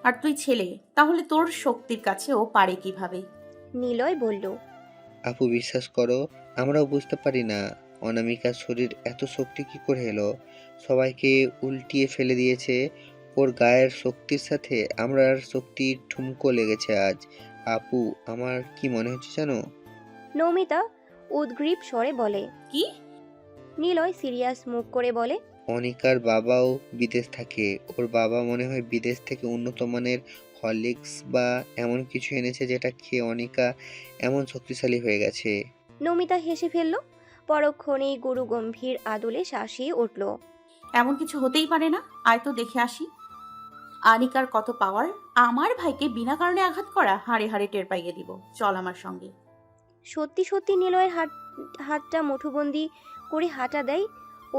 আর তুই ছেলে। তাহলে তোর শক্তির কাছে ও পারে কিভাবে?
নিলয় বলল,
আপু বিশ্বাস করো, আমরাও বুঝতে পারি না অনামিকার শরীর এত শক্তি কি করে এলো। সবাইকে উল্টিয়ে ফেলে দিয়েছে। ওর গায়ের শক্তির সাথে আমরার শক্তি ঠুমকো লেগেছে আজ। আপু, আমার কি মনে হচ্ছে জানো?
নৌমিতা উদ্গ্রীব স্বরে বলে।
কি?
নিলয় সিরিয়াস মুখ করে বলে,
অনিকার বাবাও বিদেশ থাকে। ওর বাবা মনে হয় বিদেশ থেকে উন্নত মানের হরলিক্স বা এমন কিছু এনেছে যেটা খেয়ে অনিকা এমন শক্তিশালী হয়ে গেছে।
নমিতা হেসে ফেলল। পরক্ষণেই গুরু গম্ভীর আদলে শাসিয়ে উঠল।
এমন কিছু হতেই পারে না, আয় তো দেখে আসি। আনিকার কত পাওয়ার, আমার ভাইকে বিনা কারণে আঘাত করা হাড়ে হাড়ে টের পাইয়ে দিব। চল আমার সঙ্গে।
সত্যি সত্যি নিলয়ের হাতটা মুঠোবন্দি করে হাঁটা দেয়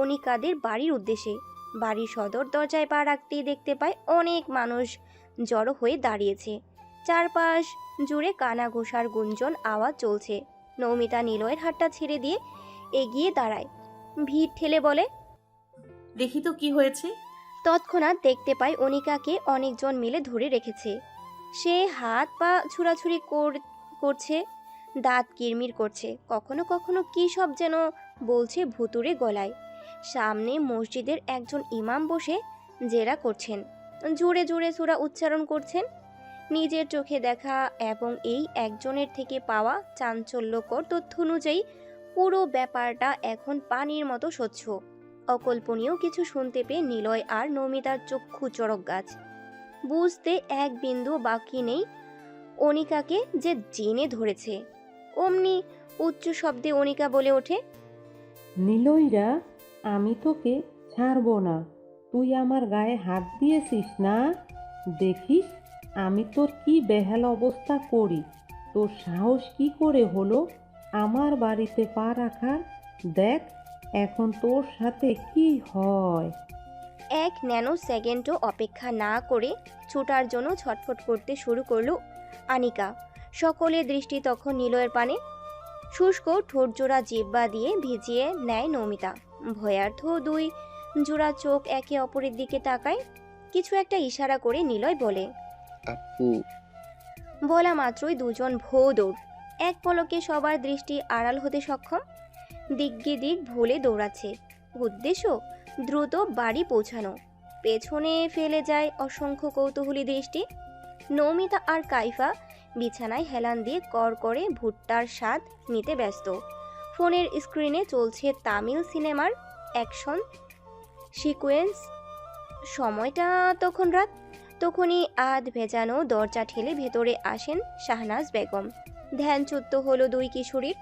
অনিকাদের বাড়ির উদ্দেশ্যে। বাড়ির সদর দরজায় পা রাখতেই দেখতে পায় অনেক মানুষ জড়ো হয়ে দাঁড়িয়েছে। চারপাশ জুড়ে কানা ঘোষার গুঞ্জন আওয়াজ চলছে। নৌমিতা নিলয়ের হাতটা ছেড়ে দিয়ে এগিয়ে দাঁড়ায়, ভিড় ঠেলে বলে,
দেখি তো কি হয়েছে।
তৎক্ষণাৎ দেখতে পায় অনিকাকে অনেকজন মিলে ধরে রেখেছে। সে হাত পা ছুড়াছুড়ি করছে, দাঁত কিরমির করছে, কখনো কখনো কী সব যেন বলছে ভুতুড়ে গলায়। সামনে মসজিদের একজন ইমাম বসে জেরা করছেন, জোরে জোরে সূরা উচ্চারণ করছেন। নিজের চোখে দেখা এবং এই একজনের থেকে পাওয়া চাঞ্চল্যকর তথ্য অনুযায়ী পুরো ব্যাপারটা এখন পানির মতো স্বচ্ছ। অকল্পনীয় কিছু শুনতে পেয়ে নিলয় আর নমিতার চক্ষু চড়ক গাছ। বুঝতে এক বিন্দু বাকি নেই অনিকাকে যে জেনে ধরেছে। অমনি উচ্চ শব্দে অনিকা বলে ওঠে,
নিলয়রা, আমি তোকে ছাড়বো না। তুই আমার গায়ে হাত দিয়েছিস না? দেখিস আমি তোর কি বেহাল অবস্থা করি। তোর সাহস কি করে হলো আমার বাড়িতে পা রাখার? দেখ এখন তোর সাথে কি হয়।
এক ন্যানো সেকেন্ডও অপেক্ষা না করে ছুটার জন্য ছটফট করতে শুরু করলো আনিকা। সকলের দৃষ্টি তখন নিলয়ের পানে। শুষ্ক ঠোঁটজোড়া জিহ্বা দিয়ে ভিজিয়ে নেয় নমিতা। ভয়ার্থ দুই জোড়া চোখ একে অপরের দিকে তাকায়। কিছু একটা ইশারা করে নিলয় বলে,
আপু।
বলা মাত্রই দুজন ভো দৌড়। এক পলকে সবার দৃষ্টি আড়াল হতে সক্ষম। দিগ্গে দিক ভুলে দৌড়াচ্ছে। উদ্দেশ্য দ্রুত বাড়ি পৌঁছানো। পেছনে ফেলে যায় অসংখ্য কৌতূহলী দৃষ্টি। নমিতা আর কাইফা বিছানায় হেলান দিয়ে কর করে ভুট্টার স্বাদ নিতে ব্যস্ত। ফোনের স্ক্রিনে চলছে তামিল সিনেমার অ্যাকশন সিকোয়েন্স। সময়টা তখন রাত। তখনই আধ ভেজানো দরজা ঠেলে ভেতরে আসেন শাহনাজ বেগম। ধ্যানচ্যুত হলো দুই কিশোরীর।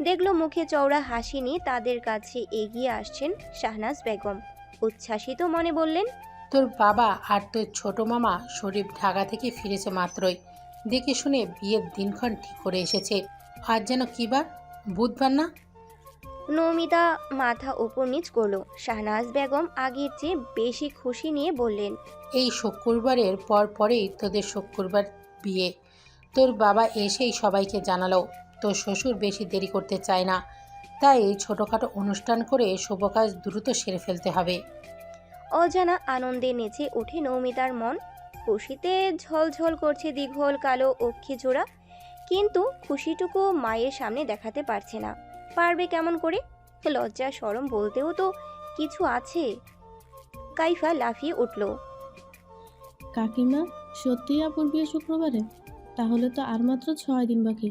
দেখলো মুখে চওড়া হাসি নিয়ে তাদের কাছে এগিয়ে আসছেন শাহনাজ বেগম। উচ্ছ্বাসিত মনে বললেন,
তোর বাবা আর তোর ছোট মামা শরীফ ঢাকা থেকে ফিরেছে মাত্রই। দেখে শুনে বিয়ের দিনক্ষণ ঠিক করে এসেছে। আজ যেন কী বার? বুধবার না?
নমিতা মাথা উপর নিচ করলো। শাহনাজ বেগম আগের চেয়ে বেশি খুশি নিয়ে বললেন,
এই শুক্রবারের পরেই তোদের শুক্রবার বিয়ে। তোর বাবা এসেই সবাইকে জানালো। তোর শ্বশুর বেশি দেরি করতে চায় না, তাই ছোটোখাটো অনুষ্ঠান করে শুভ কাজ দ্রুত সেরে ফেলতে হবে।
অজানা আনন্দে নেচে ওঠে নৌমিতার মন। খুশিতে ঝলঝল করছে দীঘল কালো অক্ষি জোড়া। কিন্তু খুশিটুকু মায়ের সামনে দেখাতে পারছে না। পারবে কেমন করে? লজ্জা শরম বলতেও তো কিছু আছে। কাইফা লাফিয়ে উঠল।
কাকিমা, সত্যিই আপুর বিয়ে শুক্রবারে? তাহলে তো আর মাত্র 6 দিন বাকি।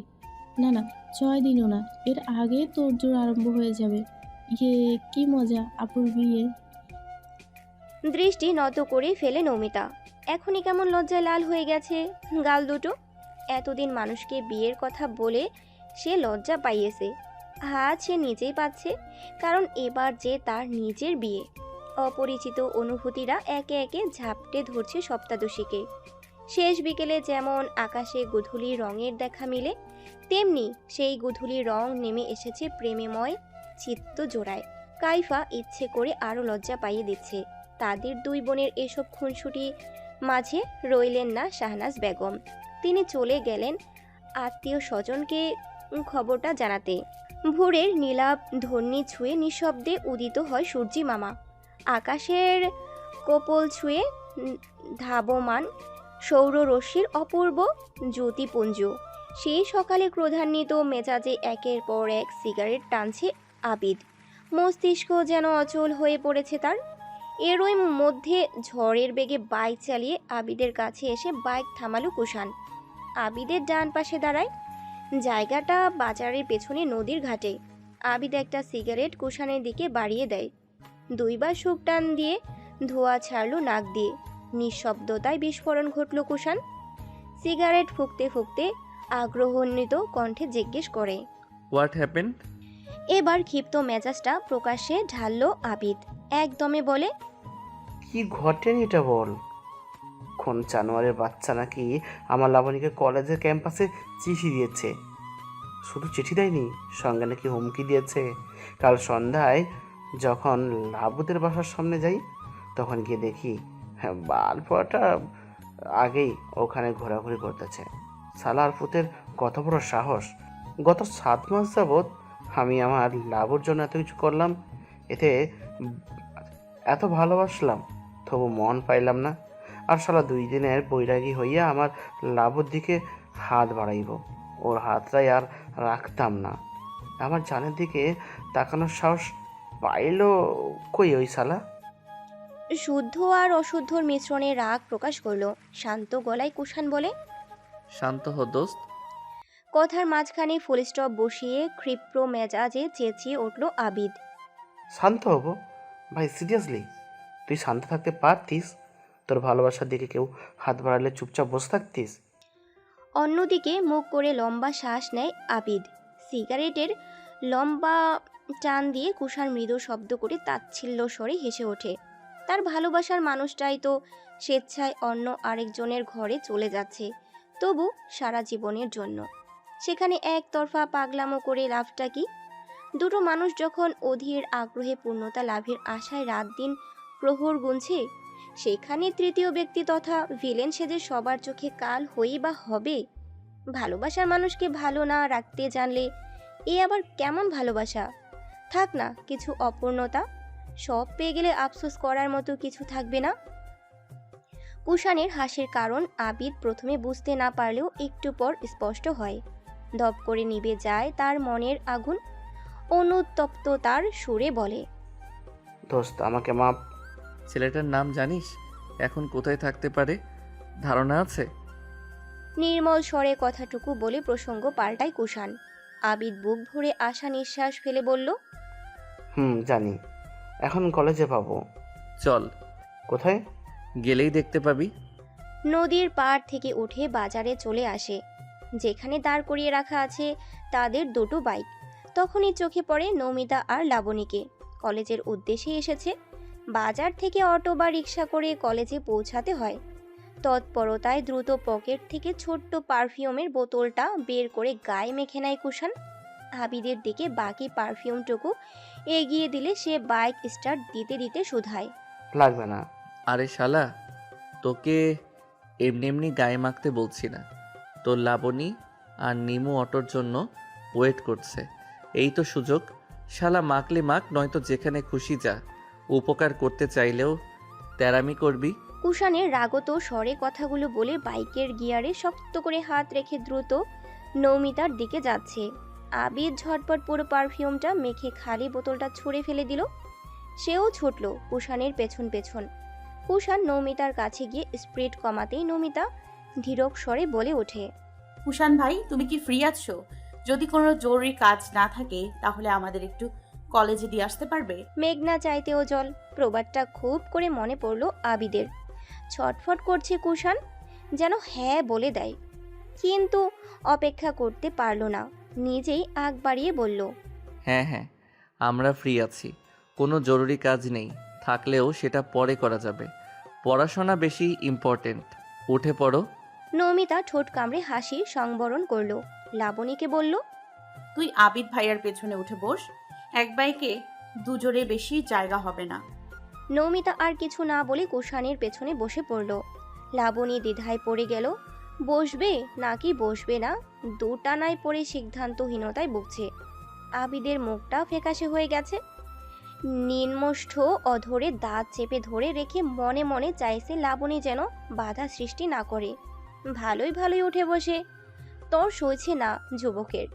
না না, 6 দিনও না, এর আগে তোড়জোড় আরম্ভ হয়ে যাবে। ইয়ে, কি মজা আপুর বিয়ে।
দৃষ্টি নত করে ফেলে নমিতা। এখনই কেমন লজ্জায় লাল হয়ে গেছে গাল দুটো। এতদিন মানুষকে বিয়ের কথা বলে সে লজ্জা পাইয়েছে। আজ সে নিজেই পাচ্ছে, কারণ এবার যে তার নিজের বিয়ে। অপরিচিত অনুভূতিরা একে একে ঝাপটে ধরছে সপ্তাদশীকে। শেষ বিকেলে যেমন আকাশে গোধূলি রঙের দেখা মিলে, তেমনি সেই গোধূলি রং নেমে এসেছে প্রেমেময় চিত্ত জোড়ায়। কাইফা ইচ্ছে করে আরও লজ্জা পাইয়ে দিচ্ছে। তাদের দুই বোনের এসব খুনসুটি মাঝে রইলেন না শাহনাজ বেগম। তিনি চলে গেলেন আত্মীয় স্বজনকে খবরটা জানাতে। ভোরের নীলাভ ধ্বনি ছুঁয়ে নিঃশব্দে উদিত হয় সূর্যি মামা। আকাশের কোপল ছুঁয়ে ধাবমান সৌররশ্মির অপূর্ব জ্যোতিপুঞ্জ। সেই সকালে ক্রোধান্বিত মেজাজে একের পর এক সিগারেট টানছে আবিদ। মস্তিষ্ক যেন অচল হয়ে পড়েছে তার। এরই মধ্যে ঝড়ের বেগে বাইক চালিয়ে আবিদের কাছে এসে বাইক থামালো কুষাণ। আবিদের ডান পাশে দাঁড়ায়। জায়গাটা বাজারের পেছনে নদীর ঘাটে। আবিদ একটা সিগারেট কুষাণের দিকে বাড়িয়ে দেয়। দুইবার সুপ টান দিয়ে ধোঁয়া ছাড়লো নাক দিয়ে। নিঃশব্দতায় বিস্ফোরণ ঘটল কুষাণ। সিগারেট ফুঁকতে ফুঁকতে আগ্রহান্বিত কণ্ঠে জিজ্ঞেস করে।
What happened?
এবার ক্ষিপ্ত মেজাজটা প্রকাশ্যে ঢাললো আবিদ। একদমে বলে,
কি ঘটেনি এটা বল। কোন জানোয়ারের বাচ্চা নাকি আমার লাবণীকে কলেজের ক্যাম্পাসে চিঠি দিয়েছে। শুধু চিঠি দেয়নি, সঙ্গে নাকি হুমকি দিয়েছে। কাল সন্ধ্যায় যখন লাবুদের বাসার সামনে যাই, তখন গিয়ে দেখি বাল পড়াটা আগেই ওখানে ঘোরাঘুরি করতেছে। সালার পুতের কত বড় সাহস! গত 7 মাস যাবৎ আমি আমার লাবুর জন্য এত কিছু করলাম, এতে এত ভালোবাসলাম, তবু মন পাইলাম না। আর শালা 2 দিনের বৈরাগী হইয়া আমার লাবুর দিকে হাত বাড়াইব, ওর হাতটাই আর রাখতাম না। আমার জানের দিকে তাকানোর সাহস পাইল কই ওই শালা?
শুদ্ধ আর অশুদ্ধর মিশ্রণে রাগ প্রকাশ করলো। শান্ত গলায় কুষাণ বলে,
শান্ত হ দোস্ত।
কথার মাঝখানে ফুল স্টপ বসিয়ে ক্ষিপ্র মেজাজে চেঁচিয়ে উঠল আবিদ।
শান্ত হব? ভাই সিরিয়াসলি, তুই শান্ত থাকতে পারতিস? তোর ভালোবাসার দিকে কেউ হাত বাড়ালে চুপচাপ বসে থাকতিস?
অন্যদিকে মুখ করে লম্বা শ্বাস নেয় আবিদ। সিগারেটের লম্বা টান দিয়ে কুষাণ মৃদু শব্দ করে তাচ্ছিল্য স্বরে হেসে ওঠে। তার ভালোবাসার মানুষটাই তো স্বেচ্ছায় অন্য আরেকজনের ঘরে চলে যাচ্ছে, তবু সারা জীবনের জন্য। সেখানে একতরফা পাগলামো করে লাভটা কি? দুটো মানুষ যখন অধীর আগ্রহে পূর্ণতা লাভের আশায় রাত দিন প্রহর গুনছে, সেখানে তৃতীয় ব্যক্তি তথা ভিলেন সেজে সবার চোখে কাল হয়েই বা হবে? ভালোবাসার মানুষকে ভালো না রাখতে জানলে এ আবার কেমন ভালোবাসা? থাক না কিছু অপূর্ণতা, সব পেয়ে গেলে আফসোস করার মতো কিছু থাকবে না। কুষাণের হাসির কারণ আবিদ প্রথমে বুঝতে না পারলেও একটু পর স্পষ্ট হয়। দপ করে নিভে যায় তার মনের আগুন। অনুতপ্ততার সুরে বলে,
দোস্ত আমাকে মাপ।
ছেলেটার নাম জানিস? এখন কোথায় থাকতে পারে ধারণা আছে?
নির্মল স্বরে কথাটুকু বলে প্রসঙ্গ পাল্টায় কুষাণ। আবিদ বুক ভরে আশা নিঃশ্বাস ফেলে বলল,
জানি। এখন কলেজে পাবো।
চল।
কোথায়?
গেলেই দেখতে পাবি।
নদীর পাড় থেকে উঠে বাজারে চলে আসে। যেখানে দাঁড় করিয়ে রাখা আছে তাদের দুটো বাইক। তখনই চোখে পড়ে নমিতা আর লাবণীকে। কলেজের উদ্দেশ্যে এসেছে। বাজার থেকে অটো বা রিক্সা করে কলেজে পৌঁছাতে হয়। তৎপরতায় দ্রুত পকেট থেকে ছোট্ট পারফিউমের বোতলটা বের করে গায়ে মেখে নেয় কুষাণ। আবিদের দিকে বাকি পারফিউমটুকু এগিয়ে দিলে সে বাইক স্টার্ট দিতে দিতে শুধায়,
লাগবে না।
আরে শালা, তোকে এমনি এমনি গায়ে মাখতে বলছি না। তোর লাবণী আর নিমু অটোর জন্য ওয়েট করছে, এই তো সুযোগ। শালা মাখলে মাখ, নয়তো যেখানে খুশি যা। উপকার করতে চাইলেও তেরামি করবি।
কুষাণের রাগত স্বরে কথাগুলো বলে বাইকের গিয়ারে শক্ত করে হাত রেখে দ্রুত নৌমিতার দিকে যাচ্ছে। আবিদ ঝটপট পুরো পারফিউমটা মেখে খালি বোতলটা ছুঁড়ে ফেলে দিল। সেও ছুটল কুষাণের পেছন পেছন। কুষাণ নৌমিতার কাছে গিয়ে স্পিড কমাতেই নৌমিতা ধীরক স্বরে বলে ওঠে,
কুষাণ ভাই, তুমি কি ফ্রি আছো? যদি কোনো জরুরি কাজ না থাকে তাহলে আমাদের একটু কলেজে দিয়ে আসতে পারবে?
মেঘনা চাইতেও জল। প্রবাদটা খুব করে মনে পড়ল আবিদের। ছটফট করছে কুষাণ, যেন হ্যাঁ বলে দেয়, কিন্তু অপেক্ষা করতে পারল না। নিজেই আগ বাড়িয়ে বলল,
হ্যাঁ হ্যাঁ, আমরা ফ্রি আছি। কোনো জরুরি কাজ নেই, থাকলেও সেটা পরে করা যাবে। পড়াশোনা বেশি ইম্পর্টেন্ট। উঠে পড়ো।
নমিতা ঠোঁট কামড়ে হাসি সংবরণ করল। লাবণীকে বলল,
তুই আবিদ ভাইয়ার পেছনে উঠে বস, এক বাইকে দুজোরে বেশি জায়গা হবে না।
নমিতা আর কিছু না বলে কুষাণের পেছনে বসে পড়ল। লাবণী দ্বিধায় পড়ে গেল, বসবে নাকি বসবে না, দুটানায় পড়ে সিদ্ধান্তহীনতায় ভুগছে। আবিদের মুখটা ফ্যাকাশে হয়ে গেছে। নিম্নষ্ঠ অধরে দাঁত চেপে ধরে রেখে মনে মনে চাইছে লাবণী যেন বাধা সৃষ্টি না করে। ভালোই ভালোই উঠে বসে, তোর সইছে না যুবকের।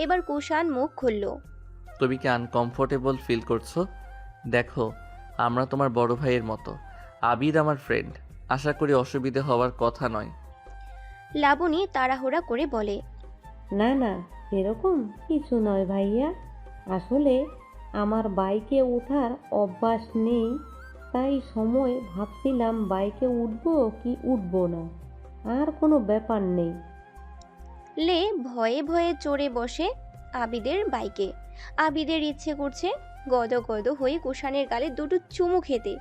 এবার কুষাণ মুখ খুলল,
তুমি কি আনকমফোর্টেবল ফিল করছো? দেখো, আমরা তোমার বড় ভাইয়ের মতো। আবিদ আমার ফ্রেন্ড, আশা করি অসুবিধে হওয়ার কথা নয়।
লাবণী তাড়াহুড়া করে বলে,
না না, এরকম কিছু নয় ভাইয়া। আসলে আমার বাইকে ওঠার অভ্যাস নেই, তাই সময় ভাবছিলাম বাইকে উঠবো কি উঠবো না। আর কোনো ব্যাপার নেই।
লে ভয়ে ভয়ে চড়ে বসে আবিদের বাইকে। আবিদের ইচ্ছে করছে গদ গদ হয়ে কুষাণের গালে দুটো চুমু খেতে,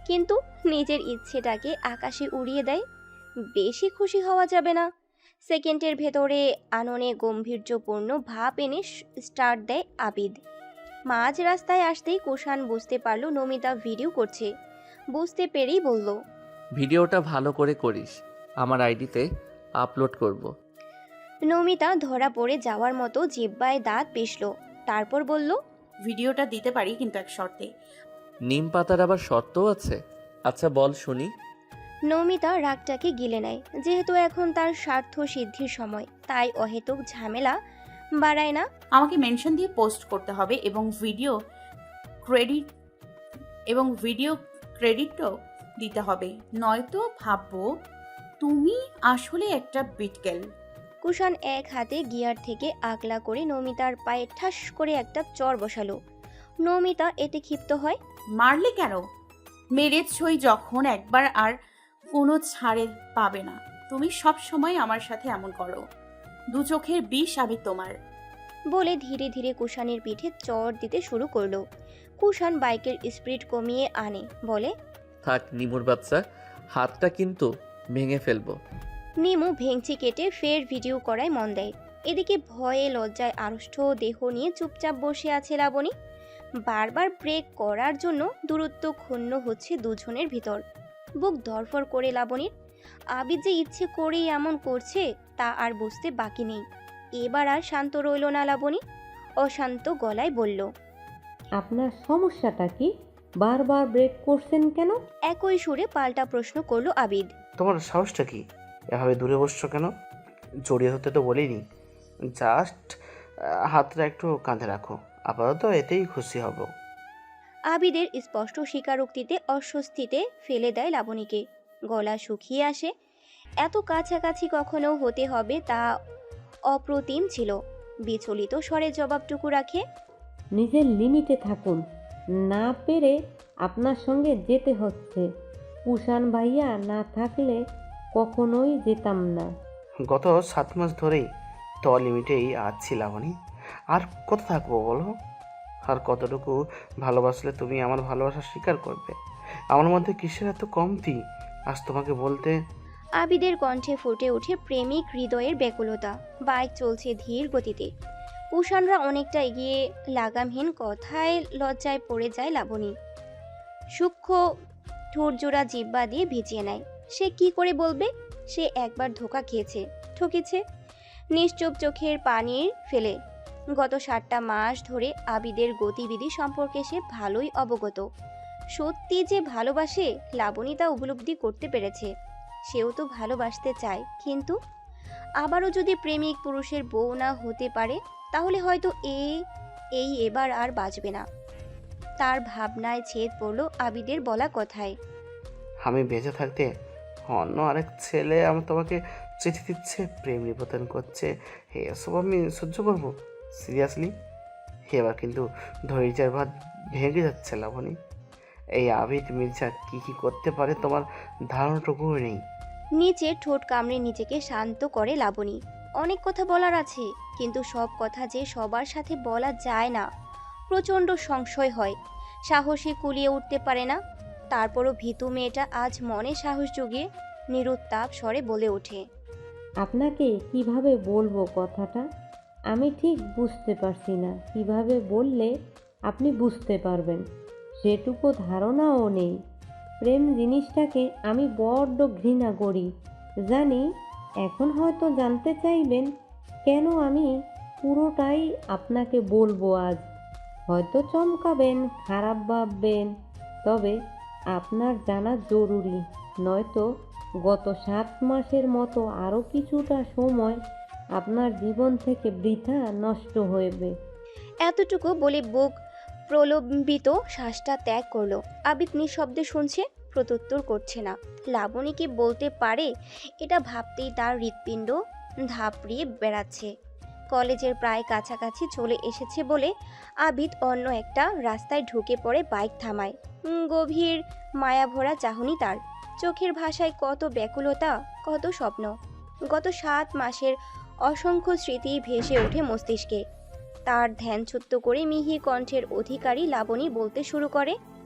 কিন্তু নিজের ইচ্ছেটাকে আকাশে উড়িয়ে দেয়। বেশি খুশি হওয়া যাবে না। সেকেন্ডের ভেতরে আননে গম্ভীর্যপূর্ণ ভাব এনে স্টার্ট দেয় আবিদ। মাঝ রাস্তায় আসতেই কুষাণ বুঝতে পারল নমিতা ভিডিও করছে। বুঝতে পেরেই বলল,
ভিডিওটা ভালো করে করিস, আমার আইডিতে আপলোড করব।
নমিতা ধরা পড়ে যাওয়ার মতো জিহ্বায় দাঁত পিষল, তারপর বলল,
ভিডিওটা দিতে পারি, কিন্তু এক শর্তে।
নিম পাতার আবার শর্তও আছে? আচ্ছা বল শুনি।
নমিতা রাগটাকে গিলে নেয়। যেহেতু এখন তার স্বার্থ সিদ্ধির সময়, তাই অহেতুক ঝামেলা বাড়ায় না।
আমাকে মেনশন দিয়ে পোস্ট করতে হবে ভিডিও ক্রেডিটও দিতে হবে, নয়তো ভাববো তুমি আসলে একটা বিটকেল।
কুষাণ এক হাতে গিয়ার থেকে আগলা করে নমিতার পায়ে ঠাস করে একটা চর বসালো। নমিতা এতে ক্ষিপ্ত হয়।
মারলে কেন? মেরেছই যখন একবার, আর কোনো ছাড়ে পাবে না। তুমি সব সময় আমার সাথে এমন করো, দু চোখের বিষ আমি তোমার।
বলে ধীরে ধীরে কুষাণের পিঠে চর দিতে শুরু করলো। কুষাণ বাইকের স্পিড কমিয়ে আনে, বলে,
থাক নিমুর বাচ্চা, হাতটা কিন্তু ভেঙে ফেলবো।
নিমু ভেঙচি কেটে ফের ভিডিও করায় মন দেয়। এদিকে ভয়ে লজ্জায় আড়ষ্ট দেহ নিয়ে চুপচাপ বসে আছে লাবণী। বারবার ব্রেক করার জন্য দূরত্ব ক্ষুণ্ণ হচ্ছে দুজনের ভিতর। বুক ধরফর করে লাবণীর। আবিদ যে ইচ্ছে করেই এমন করছে তা আর বুঝতে বাকি নেই। এবার আর শান্ত রইল না লাবণী, অশান্ত গলায় বলল,
আপনার সমস্যাটা কি? বারবার ব্রেক করছেন কেন?
একই সুরে পাল্টা প্রশ্ন করলো আবিদ।
তোমার সাহসটা কি? এভাবে দূরে বসছো কেন? জড়িয়ে ধরতে তো বলিনি, জাস্ট হাতটা একটু কাঁধে রাখো, আপাতত এতেই খুশি হব।
আবিদের স্পষ্ট স্বীকারোক্তিতে অস্বস্তিতে ফেলে দেয় লাবণীকে। গলা শুকিয়ে আসে। এত কাছাকাছি কখনো হতে হবে তা অপ্রতিম ছিল। বিচলিত স্বরে জবাবটুকু রাখে,
নিজের লিমিটে থাকুন, না পেরে আপনার সঙ্গে যেতে হচ্ছে। কুষাণ ভাইয়া না থাকলে কখনোই যেতাম না।
গত 7 মাস ধরেই তো লিমিটেই আছি লাবণী, আর কত থাকবো বলো? আর কতটুকু ভালোবাসলে তুমি আমার ভালোবাসা স্বীকার করবে? আমার মধ্যে কিসের এত কমতি আজ তোমাকে বলতে?
আবিদের কণ্ঠে ফুটে ওঠে প্রেমিক হৃদয়ের ব্যাকুলতা। বাইক চলছে ধীর গতিতে। কুষাণরা অনেকটা এগিয়ে লাগামহীন কথায় লজ্জায় পড়ে যায় লাবণী। সূক্ষ্ম ঠোঁটজোড়া জিহ্বা দিয়ে ভিজিয়ে নেয়। সে কি করে বলবে সে একবার ধোঁকা খেয়েছে, ঠকেছে? নিশ্চুপ চোখের পানির ফেলে। গত 7টা মাস ধরে আবিদের গতিবিধি সম্পর্কে সে ভালোই অবগত। সত্যি যে ভালোবাসে লাবণী তা উপলব্ধি করতে পেরেছে। সেও তো ভালোবাসতে চায়, কিন্তু আবারও যদি প্রেমিক পুরুষের বউ না হতে পারে তাহলে হয়তো এবার আর বাঁচবে না। তার ভাবনায় ছেদ পড়ল আবিদের বলা কথায়।
আমি বেঁচে থাকতে অন্য আরেক ছেলে আমার তোমাকে চিঠি দিচ্ছে, প্রেম নিবেদন করছে, এসব আমি সহ্য করবো? সিরিয়াসলি? এবার কিন্তু ধৈর্যের ভাত ভেঙে যাচ্ছে লাবণী। এই আবিদ মির্জা কি কি করতে পারে তোমার ধারণাটুকুও নেই।
নিচে ঠোঁট কামড়ে নিজেকে শান্ত করে লাবণী। অনেক কথা বলার আছে, কিন্তু সব কথা যে সবার সাথে বলা যায় না। প্রচণ্ড সংশয় হয়, সাহসে কুলিয়ে উঠতে পারে না। তারপরও ভীতু মেয়েটা আজ মনে সাহস জুগিয়ে নিরুত্তাপ স্বরে বলে ওঠে,
আপনাকে কিভাবে বলবো কথাটা আমি ঠিক বুঝতে পারছি না। কিভাবে বললে আপনি বুঝতে পারবেন সেটুকু ধারণাও নেই। প্রেম জিনিসটাকে আমি বড্ড ঘৃণা করি জানি। এখন হয়তো জানতে চাইবেন কেন আমি পুরোটাই আপনাকে বলবো আজ। হয়তো চমকাবেন, খারাপ ভাববেন, তবে আপনার জানা জরুরি, নয়তো গত 7 মাসের মতো আরও কিছুটা সময় আপনার জীবন থেকে বৃথা নষ্ট হবে।
এতটুকু বলে বুক প্রলম্বিত শ্বাসটা ত্যাগ করলো। আবিদ নিঃশব্দে শুনছে, প্রত্যুত্তর করছে না। লাবণী কি বলতে পারে এটা ভাবতেই তার হৃৎপিণ্ড ধাপড়িয়ে বেড়াচ্ছে। কলেজের প্রায় কাছাকাছি চলে এসেছে বলে আবিদ অন্য একটা রাস্তায় ঢুকে পড়ে বাইক থামায়। গভীর মায়াভরা চাহনি তার। চোখের ভাষায় কত ব্যাকুলতা, কত স্বপ্ন, গত 7 মাসের অসংখ্য স্মৃতি ভেসে ওঠে মস্তিষ্কে। তার ধ্যানচ্যুত করে মিহি কণ্ঠের অধিকারী লাবণী বলতে শুরু করে,